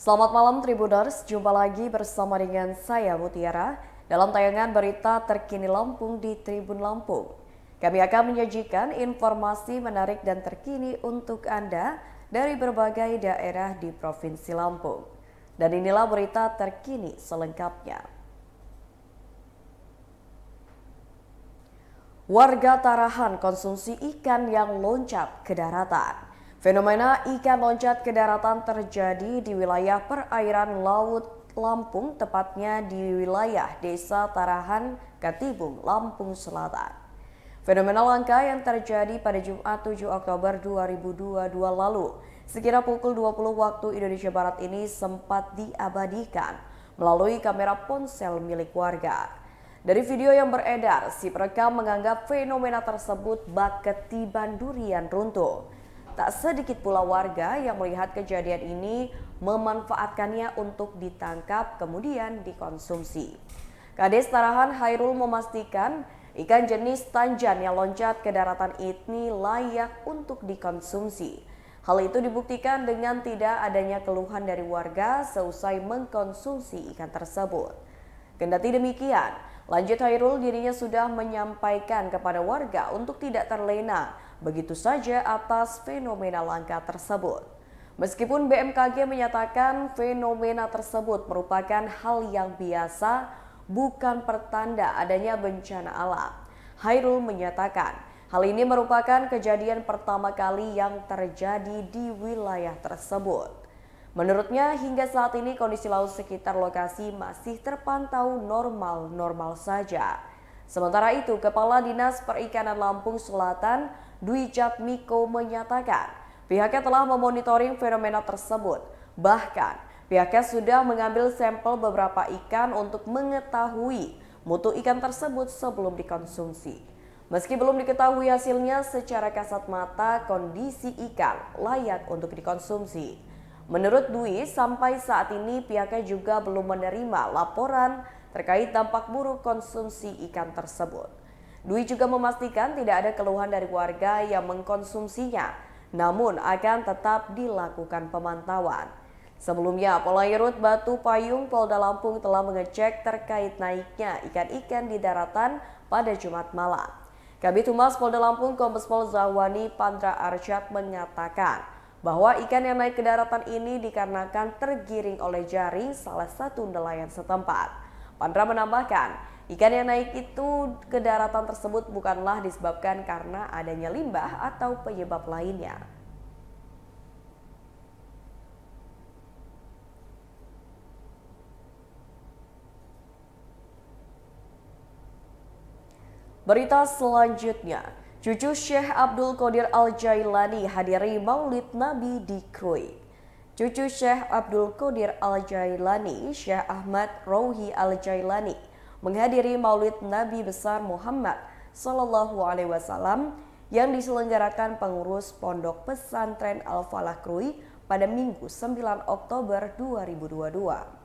Selamat malam Tribuners, jumpa lagi bersama dengan saya Mutiara dalam tayangan berita terkini Lampung di Tribun Lampung. Kami akan menyajikan informasi menarik dan terkini untuk Anda dari berbagai daerah di Provinsi Lampung. Dan inilah berita terkini selengkapnya. Warga Tarahan konsumsi ikan yang loncat ke daratan. Fenomena ikan loncat ke daratan terjadi di wilayah perairan Laut Lampung, tepatnya di wilayah Desa Tarahan, Katibung, Lampung Selatan. Fenomena langka yang terjadi pada Jumat 7 Oktober 2022 lalu, sekira pukul 20 waktu Indonesia Barat ini sempat diabadikan melalui kamera ponsel milik warga. Dari video yang beredar, si perekam menganggap fenomena tersebut bak ketiban durian runtuh. Tak sedikit pula warga yang melihat kejadian ini memanfaatkannya untuk ditangkap kemudian dikonsumsi. Kades Tarahan Hairul memastikan ikan jenis tanjan yang loncat ke daratan ini layak untuk dikonsumsi. Hal itu dibuktikan dengan tidak adanya keluhan dari warga seusai mengkonsumsi ikan tersebut. Kendati demikian, lanjut Hairul, dirinya sudah menyampaikan kepada warga untuk tidak terlena begitu saja atas fenomena langka tersebut. Meskipun BMKG menyatakan fenomena tersebut merupakan hal yang biasa, bukan pertanda adanya bencana alam. Hairul menyatakan hal ini merupakan kejadian pertama kali yang terjadi di wilayah tersebut. Menurutnya, hingga saat ini kondisi laut sekitar lokasi masih terpantau normal-normal saja. Sementara itu, Kepala Dinas Perikanan Lampung Selatan, Dwi Jatmiko menyatakan pihaknya telah memonitoring fenomena tersebut. Bahkan, pihaknya sudah mengambil sampel beberapa ikan untuk mengetahui mutu ikan tersebut sebelum dikonsumsi. Meski belum diketahui hasilnya secara kasat mata, kondisi ikan layak untuk dikonsumsi. Menurut Dwi, sampai saat ini pihaknya juga belum menerima laporan terkait dampak buruk konsumsi ikan tersebut. Dwi juga memastikan tidak ada keluhan dari warga yang mengkonsumsinya, namun akan tetap dilakukan pemantauan. Sebelumnya, Polairut Batu Payung Polda Lampung telah mengecek terkait naiknya ikan-ikan di daratan pada Jumat malam. Kabid Humas Polda Lampung Kombes Pol Zawani Pandra Arsyad mengatakan bahwa ikan yang naik ke daratan ini dikarenakan tergiring oleh jaring salah satu nelayan setempat. Pandra menambahkan, ikan yang naik itu ke daratan tersebut bukanlah disebabkan karena adanya limbah atau penyebab lainnya. Berita selanjutnya, cucu Syekh Abdul Qadir Al-Jailani hadiri Maulid Nabi di Krui. Cucu Syekh Abdul Qadir Al-Jailani, Syekh Ahmad Rouhi Al-Jailani, menghadiri Maulid Nabi besar Muhammad Sallallahu Alaihi Wasallam yang diselenggarakan pengurus Pondok Pesantren Al-Falah Krui pada Minggu 9 Oktober 2022.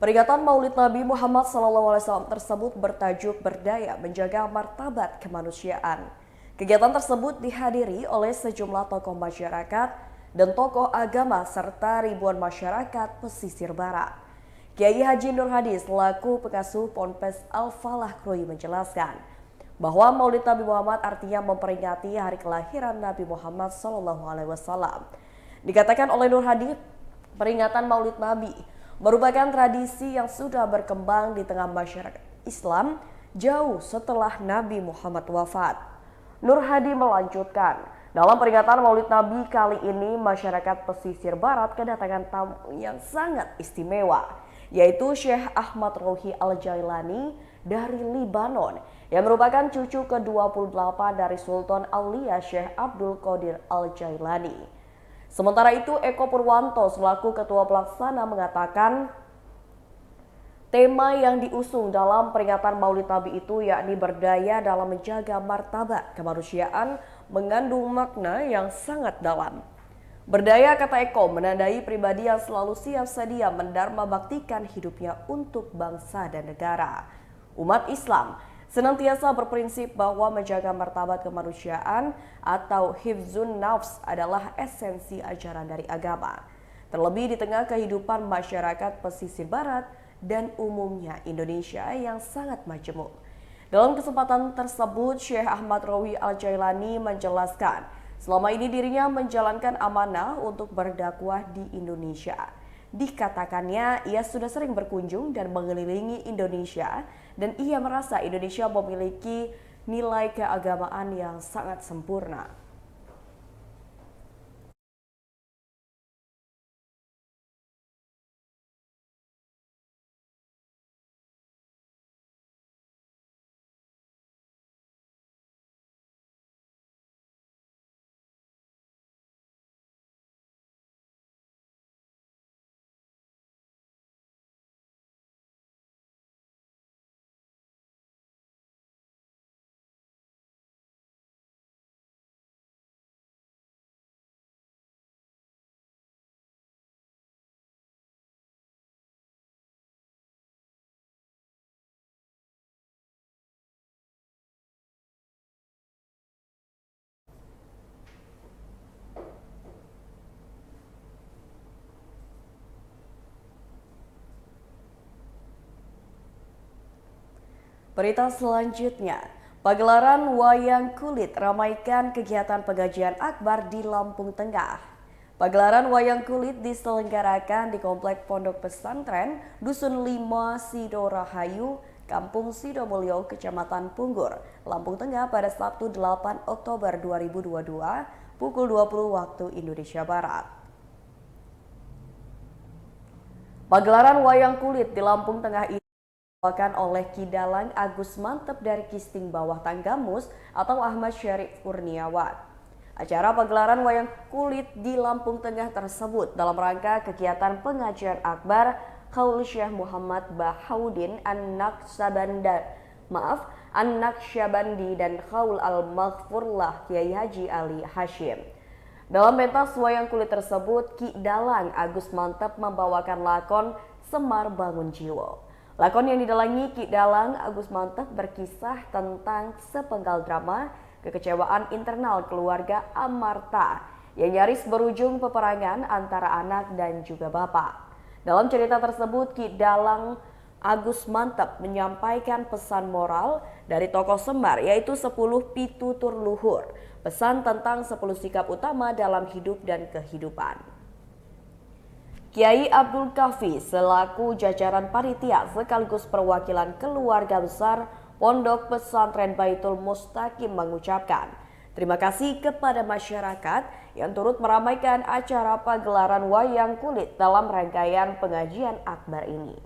Peringatan Maulid Nabi Muhammad SAW tersebut bertajuk Berdaya Menjaga Martabat Kemanusiaan. Kegiatan tersebut dihadiri oleh sejumlah tokoh masyarakat dan tokoh agama serta ribuan masyarakat pesisir barat. Kiai Haji Nur Hadi selaku pengasuh Ponpes Al-Falah Krui menjelaskan bahwa Maulid Nabi Muhammad artinya memperingati hari kelahiran Nabi Muhammad SAW. Dikatakan oleh Nur Hadi, peringatan Maulid Nabi merupakan tradisi yang sudah berkembang di tengah masyarakat Islam jauh setelah Nabi Muhammad wafat. Nur Hadi melanjutkan, dalam peringatan Maulid Nabi kali ini masyarakat pesisir barat kedatangan tamu yang sangat istimewa, yaitu Syekh Ahmad Rouhi Al-Jailani dari Libanon yang merupakan cucu ke-28 dari Sultan Aulia Syekh Abdul Qadir Al-Jailani. Sementara itu, Eko Purwanto selaku ketua pelaksana mengatakan tema yang diusung dalam peringatan Maulid Nabi itu yakni berdaya dalam menjaga martabat kemanusiaan mengandung makna yang sangat dalam. Berdaya, kata Eko, menandai pribadi yang selalu siap sedia mendharma baktikan hidupnya untuk bangsa dan negara. Umat Islam senantiasa berprinsip bahwa menjaga martabat kemanusiaan atau hifzun nafs adalah esensi ajaran dari agama. Terlebih di tengah kehidupan masyarakat pesisir barat dan umumnya Indonesia yang sangat majemuk. Dalam kesempatan tersebut, Syekh Ahmad Rouhi Al-Jailani menjelaskan, selama ini dirinya menjalankan amanah untuk berdakwah di Indonesia. Dikatakannya, ia sudah sering berkunjung dan mengelilingi Indonesia dan ia merasa Indonesia memiliki nilai keagamaan yang sangat sempurna. Berita selanjutnya, pagelaran wayang kulit ramaikan kegiatan pengajian akbar di Lampung Tengah. Pagelaran wayang kulit diselenggarakan di Komplek Pondok Pesantren Dusun 5 Sidorahayu, Kampung Sidomulyo, Kecamatan Punggur, Lampung Tengah pada Sabtu 8 Oktober 2022 pukul 20 waktu Indonesia Barat. Pagelaran wayang kulit di Lampung Tengah ini dibawakan oleh Kidalang Agus Mantep dari Kisting Bawah Tanggamus atau Ahmad Syarif Kurniawan. Acara pagelaran wayang kulit di Lampung Tengah tersebut dalam rangka kegiatan pengajian akbar Qaul Syekh Muhammad Bahaudin An-Naqsyabandi dan Qaul Al-Maghfurlah Kiai Haji Ali Hashim. Dalam pentas wayang kulit tersebut, Kidalang Agus Mantep membawakan lakon Semar Bangun Jiwo. Lakon yang didalangi Kidalang Agus Mantep berkisah tentang sepenggal drama kekecewaan internal keluarga Amarta yang nyaris berujung peperangan antara anak dan juga bapak. Dalam cerita tersebut, Kidalang Agus Mantep menyampaikan pesan moral dari tokoh Semar, yaitu 10 pitutur luhur, pesan tentang 10 sikap utama dalam hidup dan kehidupan. Kiai Abdul Kafi selaku jajaran panitia sekaligus perwakilan keluarga besar Pondok Pesantren Baitul Mustaqim mengucapkan terima kasih kepada masyarakat yang turut meramaikan acara pagelaran wayang kulit dalam rangkaian pengajian akbar ini.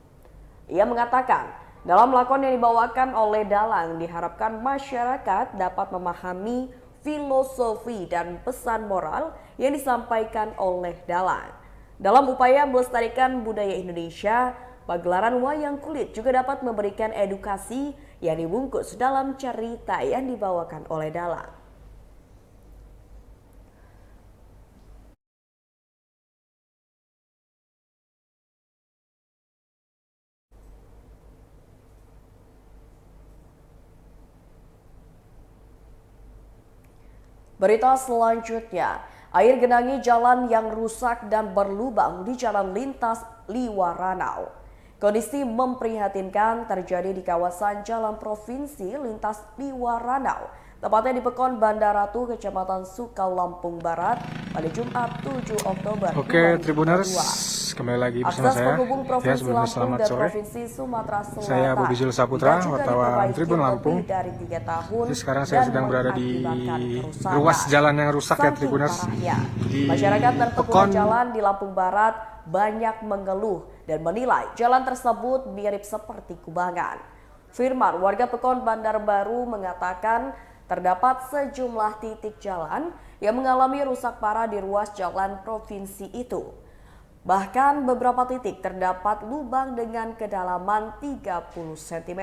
Ia mengatakan, dalam lakon yang dibawakan oleh Dalang diharapkan masyarakat dapat memahami filosofi dan pesan moral yang disampaikan oleh Dalang. Dalam upaya melestarikan budaya Indonesia, pagelaran wayang kulit juga dapat memberikan edukasi yang dibungkus dalam cerita yang dibawakan oleh Dalang. Berita selanjutnya, air genangi jalan yang rusak dan berlubang di Jalan Lintas Liwaranau. Kondisi memprihatinkan terjadi di kawasan Jalan Provinsi Lintas Liwaranau, tepatnya di Pekon Banda Ratu, Kecamatan Sukau, Lampung Barat pada Jumat 7 Oktober. Oke, Tribuners, kembali lagi bersama Akses saya. penghubung Provinsi Sebelumnya Lampung selamat dan sore. Provinsi Sumatera Selatan. Saya Bobi Jul Saputra, juga wartawan diperbaiki Tribun Lampung. lebih dari 3 tahun Jadi sekarang saya dan sedang berada di mengakibatkan kerusakan. ruas jalan yang rusak ya Saking Tribuners. parahnya, Di masyarakat dan pengguna Pekon jalan di Lampung Barat banyak mengeluh dan menilai jalan tersebut mirip seperti kubangan. Firman, warga Pekon Bandar Baru mengatakan terdapat sejumlah titik jalan yang mengalami rusak parah di ruas jalan provinsi itu. Bahkan beberapa titik terdapat lubang dengan kedalaman 30 cm.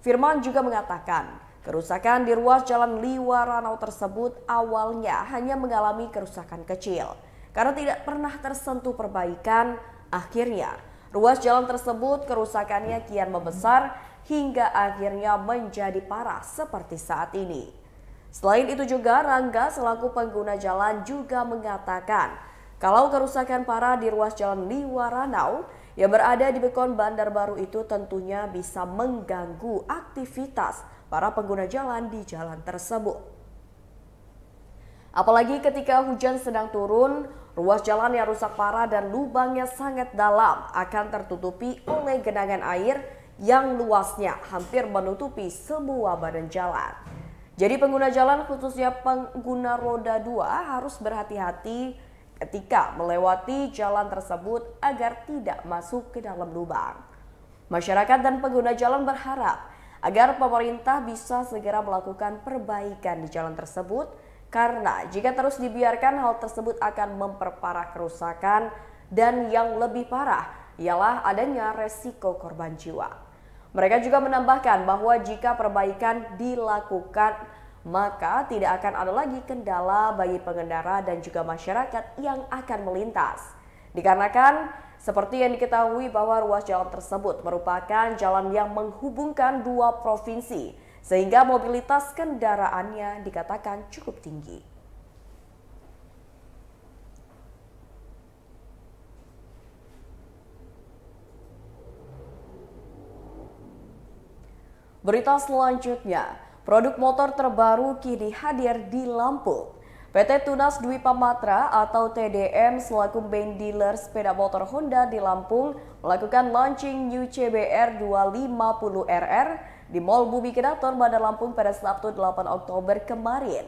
Firman juga mengatakan, kerusakan di ruas jalan Liwa Ranau tersebut awalnya hanya mengalami kerusakan kecil. Karena tidak pernah tersentuh perbaikan, akhirnya ruas jalan tersebut kerusakannya kian membesar hingga akhirnya menjadi parah seperti saat ini. Selain itu juga Rangga selaku pengguna jalan juga mengatakan kalau kerusakan parah di ruas jalan Liwa Ranau yang berada di Pekon Bandar Baru itu tentunya bisa mengganggu aktivitas para pengguna jalan di jalan tersebut. Apalagi ketika hujan sedang turun, ruas jalan yang rusak parah dan lubangnya sangat dalam akan tertutupi oleh genangan air yang luasnya hampir menutupi semua badan jalan. Jadi pengguna jalan khususnya pengguna roda 2 harus berhati-hati ketika melewati jalan tersebut agar tidak masuk ke dalam lubang. Masyarakat dan pengguna jalan berharap agar pemerintah bisa segera melakukan perbaikan di jalan tersebut karena jika terus dibiarkan hal tersebut akan memperparah kerusakan dan yang lebih parah ialah adanya resiko korban jiwa. Mereka juga menambahkan bahwa jika perbaikan dilakukan, maka tidak akan ada lagi kendala bagi pengendara dan juga masyarakat yang akan melintas. Dikarenakan seperti yang diketahui bahwa ruas jalan tersebut merupakan jalan yang menghubungkan dua provinsi, sehingga mobilitas kendaraannya dikatakan cukup tinggi. Berita selanjutnya, produk motor terbaru kini hadir di Lampung. PT Tunas Dwi Pamatra atau TDM selaku main dealer sepeda motor Honda di Lampung melakukan launching new CBR 250RR di Mall Bumi Kreator Bandar Lampung pada Sabtu 8 Oktober kemarin.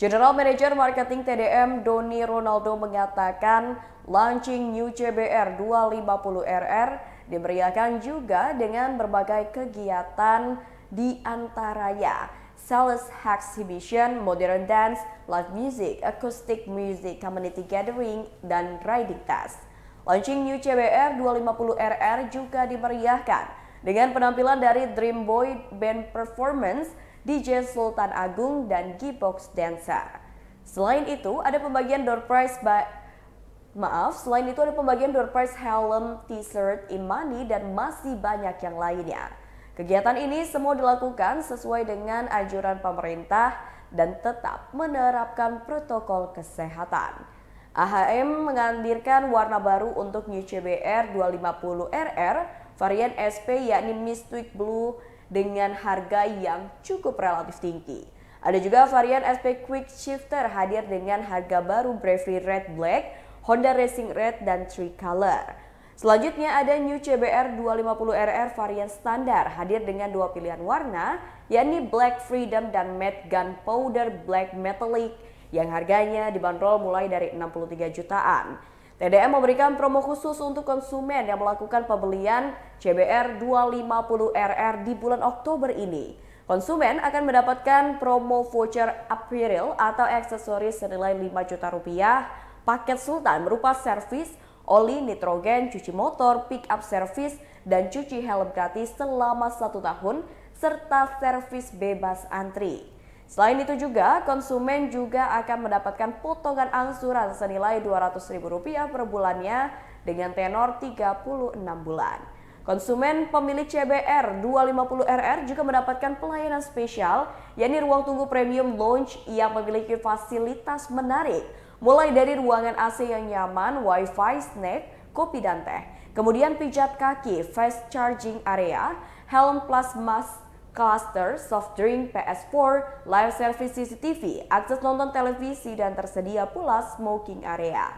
General Manager Marketing TDM Doni Ronaldo mengatakan launching new CBR 250RR dimeriahkan juga dengan berbagai kegiatan di antaranya sales exhibition, modern dance, live music, acoustic music, community gathering, dan riding test. Launching new CBR 250RR juga dimeriahkan dengan penampilan dari Dream Boy Band Performance, DJ Sultan Agung, dan G-Box Dancer. Selain itu, ada pembagian door prize helm, t-shirt, e-money, dan masih banyak yang lainnya. Kegiatan ini semua dilakukan sesuai dengan anjuran pemerintah dan tetap menerapkan protokol kesehatan. AHM menghadirkan warna baru untuk new CBR 250RR varian SP yakni Mystic Blue dengan harga yang cukup relatif tinggi. Ada juga varian SP Quick Shifter hadir dengan harga baru Bravery Red Black, Honda Racing Red, dan Tricolor. Selanjutnya ada new CBR 250RR varian standar hadir dengan dua pilihan warna yakni Black Freedom dan Matte Gunpowder Black Metallic yang harganya dibanderol mulai dari 63 jutaan. TDM memberikan promo khusus untuk konsumen yang melakukan pembelian CBR 250RR di bulan Oktober ini. Konsumen akan mendapatkan promo voucher apparel atau aksesoris senilai 5 juta rupiah, paket Sultan berupa servis, oli, nitrogen, cuci motor, pick up service, dan cuci helm gratis selama 1 tahun, serta servis bebas antri. Selain itu juga, konsumen juga akan mendapatkan potongan angsuran senilai Rp200.000 per bulannya dengan tenor 36 bulan. Konsumen pemilik CBR 250RR juga mendapatkan pelayanan spesial, yakni ruang tunggu premium lounge yang memiliki fasilitas menarik, mulai dari ruangan AC yang nyaman, wifi, snack, kopi dan teh. Kemudian pijat kaki, fast charging area, helm plus mask cluster, soft drink, PS4, live service CCTV, akses nonton televisi, dan tersedia pula smoking area.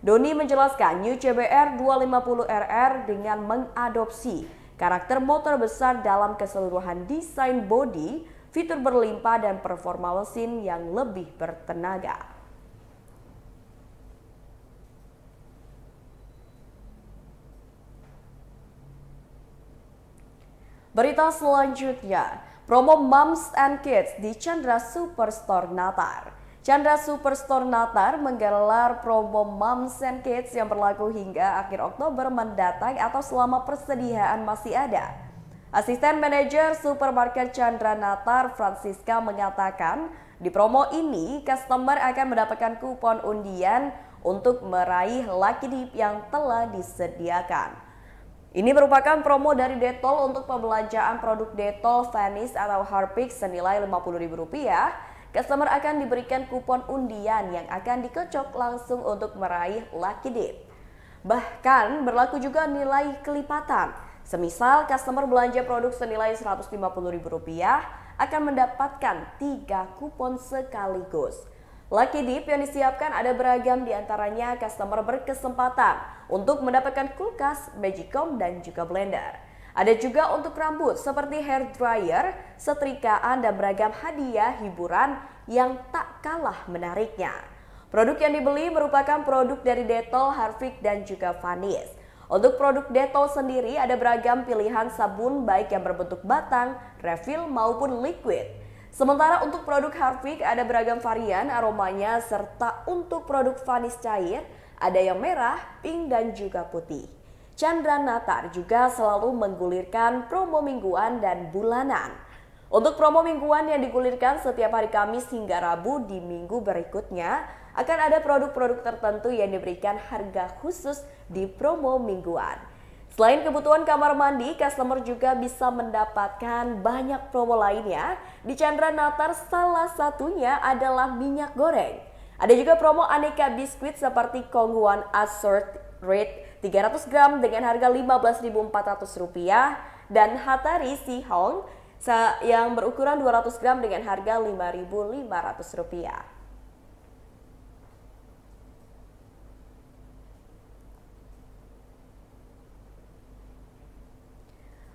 Doni menjelaskan New CBR 250RR dengan mengadopsi karakter motor besar dalam keseluruhan desain bodi, fitur berlimpah dan performa mesin yang lebih bertenaga. Berita selanjutnya, promo Moms and Kids di Chandra Superstore Natar. Chandra Superstore Natar menggelar promo Moms and Kids yang berlaku hingga akhir Oktober mendatang atau selama persediaan masih ada. Asisten Manajer Supermarket Chandra Natar, Francisca, mengatakan di promo ini customer akan mendapatkan kupon undian untuk meraih Lucky Dip yang telah disediakan. Ini merupakan promo dari Dettol untuk pembelanjaan produk Dettol Vanish atau Harpic senilai Rp50.000. Customer akan diberikan kupon undian yang akan dikocok langsung untuk meraih Lucky Dip. Bahkan berlaku juga nilai kelipatan. Semisal customer belanja produk senilai Rp150.000 akan mendapatkan 3 kupon sekaligus. Lucky Dip yang disiapkan ada beragam, diantaranya customer berkesempatan untuk mendapatkan kulkas, magicom, dan juga blender. Ada juga untuk rambut seperti hair dryer, setrikaan, dan beragam hadiah hiburan yang tak kalah menariknya. Produk yang dibeli merupakan produk dari Dettol, Harpic, dan juga Vanish. Untuk produk Dettol sendiri ada beragam pilihan sabun baik yang berbentuk batang, refill, maupun liquid. Sementara untuk produk Harpic ada beragam varian aromanya, serta untuk produk Vanish cair ada yang merah, pink, dan juga putih. Chandra Natar juga selalu menggulirkan promo mingguan dan bulanan. Untuk promo mingguan yang digulirkan setiap hari Kamis hingga Rabu di minggu berikutnya, akan ada produk-produk tertentu yang diberikan harga khusus di promo mingguan. Selain kebutuhan kamar mandi, customer juga bisa mendapatkan banyak promo lainnya. Di Chandra Natar salah satunya adalah minyak goreng. Ada juga promo aneka biskuit seperti Kongguan Assorted 300 gram dengan harga Rp15.400 dan Hatari Sihong yang berukuran 200 gram dengan harga Rp5.500.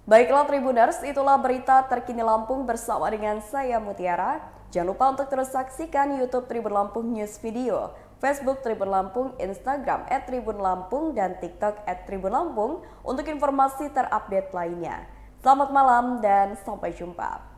Baiklah Tribuners, itulah berita terkini Lampung bersama dengan saya Mutiara. Jangan lupa untuk terus saksikan YouTube Tribun Lampung News Video, Facebook Tribun Lampung, Instagram @tribunlampung, dan TikTok @tribunlampung untuk informasi terupdate lainnya. Selamat malam dan sampai jumpa.